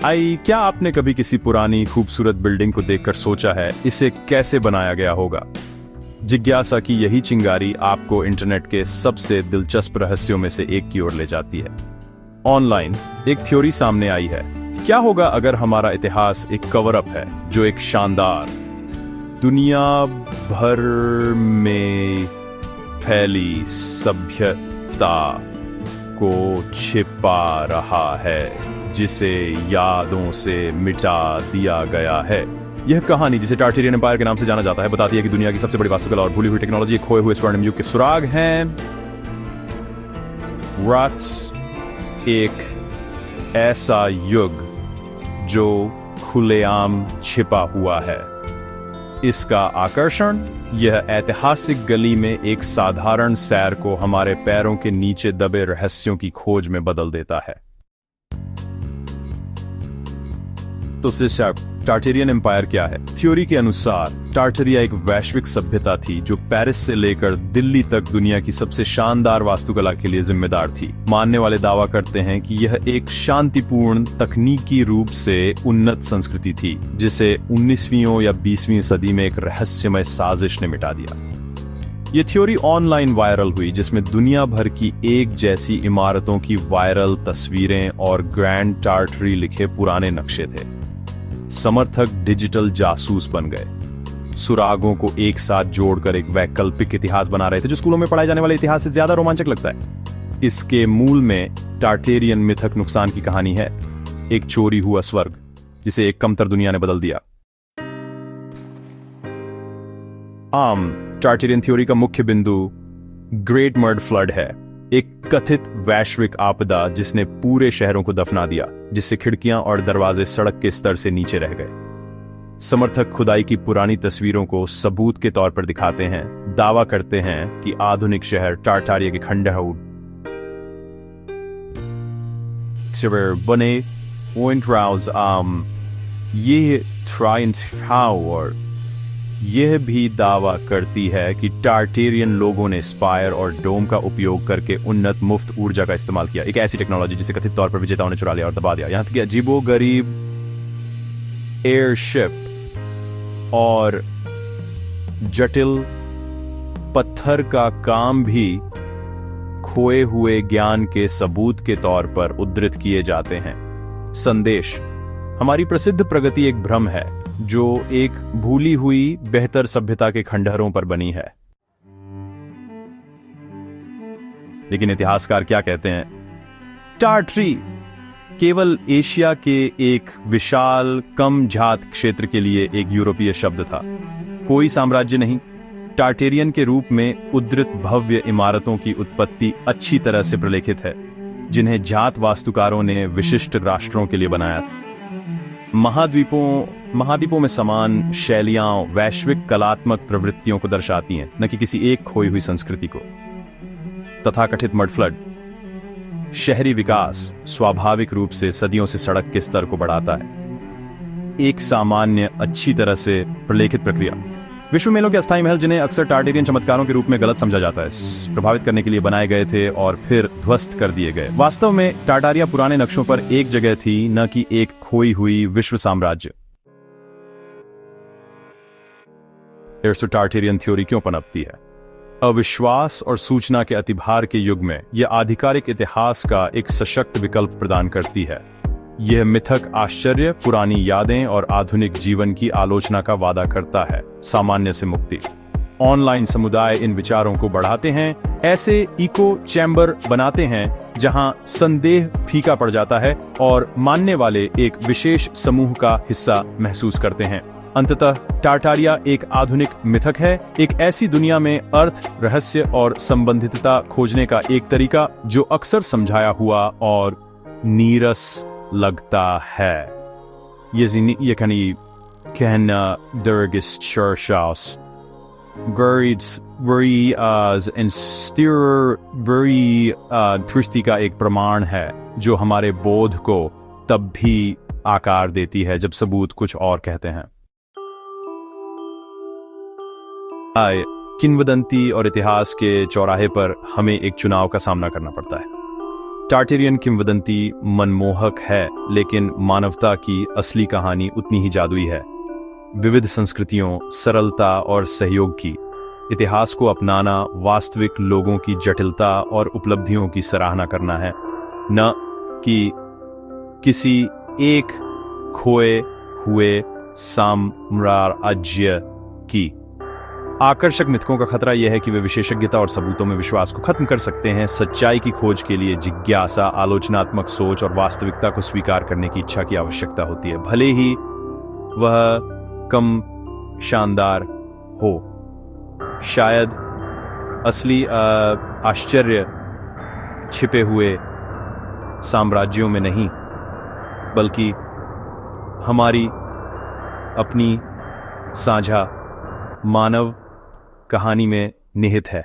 क्या आपने कभी किसी पुरानी खूबसूरत बिल्डिंग को देखकर सोचा है इसे कैसे बनाया गया होगा? जिज्ञासा की यही चिंगारी आपको इंटरनेट के सबसे दिलचस्प रहस्यों में से एक की ओर ले जाती है। ऑनलाइन एक थ्योरी सामने आई है। क्या होगा अगर हमारा इतिहास एक कवर अप है जो एक शानदार, दुनिया भर में फैली सभ्यता को छिपा रहा है, जिसे यादों से मिटा दिया गया है? यह कहानी, जिसे टार्टेरियन एम्पायर के नाम से जाना जाता है, बताती है कि दुनिया की सबसे बड़ी वास्तुकला और भूली हुई टेक्नोलॉजी खोए हुए स्वर्णिम युग के सुराग हैं। रट्स, एक ऐसा युग जो खुलेआम छिपा हुआ है। इसका आकर्षण यह ऐतिहासिक गली में एक साधारण सैर को हमारे पैरों के नीचे दबे रहस्यों की खोज में बदल देता है। तो टार्टेरियन एम्पायर क्या है? थ्योरी के अनुसार टार्टेरिया एक वैश्विक सभ्यता थी जो पेरिस से लेकर दिल्ली तक दुनिया की सबसे शानदार वास्तुकला के लिए जिम्मेदार थी। मानने वाले दावा करते हैं कि यह एक शांतिपूर्ण, तकनीकी रूप से उन्नत संस्कृति थी, जिसे 19वीं या 20वीं सदी में एक रहस्यमय साजिश ने मिटा दिया। ये थ्योरी ऑनलाइन वायरल हुई, जिसमें दुनिया भर की एक जैसी इमारतों की वायरल तस्वीरें और ग्रैंड टार्टरी लिखे पुराने नक्शे थे। समर्थक डिजिटल जासूस बन गए, सुरागों को एक साथ जोड़कर एक वैकल्पिक इतिहास बना रहे थे जो स्कूलों में पढ़ाए जाने वाले इतिहास से ज्यादा रोमांचक लगता है। इसके मूल में टार्टेरियन मिथक नुकसान की कहानी है, एक चोरी हुआ स्वर्ग जिसे एक कमतर दुनिया ने बदल दिया। टार्टेरियन थ्योरी का मुख्य बिंदु ग्रेट मड फ्लड है, एक कथित वैश्विक आपदा जिसने पूरे शहरों को दफना दिया, जिससे खिड़कियां और दरवाजे सड़क के स्तर से नीचे रह गए। समर्थक खुदाई की पुरानी तस्वीरों को सबूत के तौर पर दिखाते हैं, दावा करते हैं कि आधुनिक शहर टार्टारिया के खंडहर बने। ये और यह भी दावा करती है कि टार्टेरियन लोगों ने स्पायर और डोम का उपयोग करके उन्नत मुफ्त ऊर्जा का इस्तेमाल किया, एक ऐसी टेक्नोलॉजी जिसे कथित तौर पर विजेताओं ने चुरा लिया और दबा दिया। यहां तक कि अजीबोगरीब एयरशिप और जटिल पत्थर का काम भी खोए हुए ज्ञान के सबूत के तौर पर उद्धृत किए जाते हैं। संदेश: हमारी प्रसिद्ध प्रगति एक भ्रम है जो एक भूली हुई बेहतर सभ्यता के खंडहरों पर बनी है। लेकिन इतिहासकार क्या कहते हैं? टार्टरी केवल एशिया के एक विशाल, कम झात क्षेत्र के लिए एक यूरोपीय शब्द था, कोई साम्राज्य नहीं। टार्टेरियन के रूप में उद्धृत भव्य इमारतों की उत्पत्ति अच्छी तरह से प्रलेखित है, जिन्हें जात वास्तुकारों ने विशिष्ट राष्ट्रों के लिए बनाया। महाद्वीपों में समान शैलियां वैश्विक कलात्मक प्रवृत्तियों को दर्शाती हैं, न कि किसी एक खोई हुई संस्कृति को। तथाकथित मड फ्लड शहरी विकास स्वाभाविक रूप से सदियों से सड़क के स्तर को बढ़ाता है, एक सामान्य, अच्छी तरह से प्रलेखित प्रक्रिया। विश्व मेलों के अस्थायी महल, जिन्हें अक्सर टार्टेरियन चमत्कारों के रूप में गलत समझा जाता है, प्रभावित करने के लिए बनाए गए थे और फिर ध्वस्त कर दिए गए। वास्तव में टार्टारिया पुराने नक्शों पर एक जगह थी, न कि एक खोई हुई विश्व साम्राज्य। टार्टेरियन थ्योरी क्यों पनपती है? अविश्वास और सूचना के अतिभार के युग में यह आधिकारिक इतिहास का एक सशक्त विकल्प प्रदान करती है। यह मिथक आश्चर्य, पुरानी यादें और आधुनिक जीवन की आलोचना का वादा करता है, सामान्य से मुक्ति। ऑनलाइन समुदाय इन विचारों को बढ़ाते हैं, ऐसे इको चैम्बर बनाते हैं जहां संदेह फीका पड़ जाता है और मानने वाले एक विशेष समूह का हिस्सा महसूस करते हैं। अंततः टार्टारिया एक आधुनिक मिथक है, एक ऐसी दुनिया में अर्थ, रहस्य और संबंधितता खोजने का एक तरीका जो अक्सर समझाया हुआ और नीरस लगता है। ये कहना दर्गिस चर्चास दृष्टि का एक प्रमाण है जो हमारे बोध को तब भी आकार देती है जब सबूत कुछ और कहते हैं। किंवदंती और इतिहास के चौराहे पर हमें एक चुनाव का सामना करना पड़ता है। टार्टेरियन किंवदंती मनमोहक है, लेकिन मानवता की असली कहानी उतनी ही जादुई है। विविध संस्कृतियों, सरलता और सहयोग की इतिहास को अपनाना वास्तविक लोगों की जटिलता और उपलब्धियों की सराहना करना है, न कि किसी एक खोए हुए साम्राज्य की। आकर्षक मिथकों का खतरा यह है कि वे विशेषज्ञता और सबूतों में विश्वास को खत्म कर सकते हैं। सच्चाई की खोज के लिए जिज्ञासा, आलोचनात्मक सोच और वास्तविकता को स्वीकार करने की इच्छा की आवश्यकता होती है, भले ही वह कम शानदार हो। शायद असली आश्चर्य छिपे हुए साम्राज्यों में नहीं, बल्कि हमारी अपनी साझा मानव कहानी में निहित है।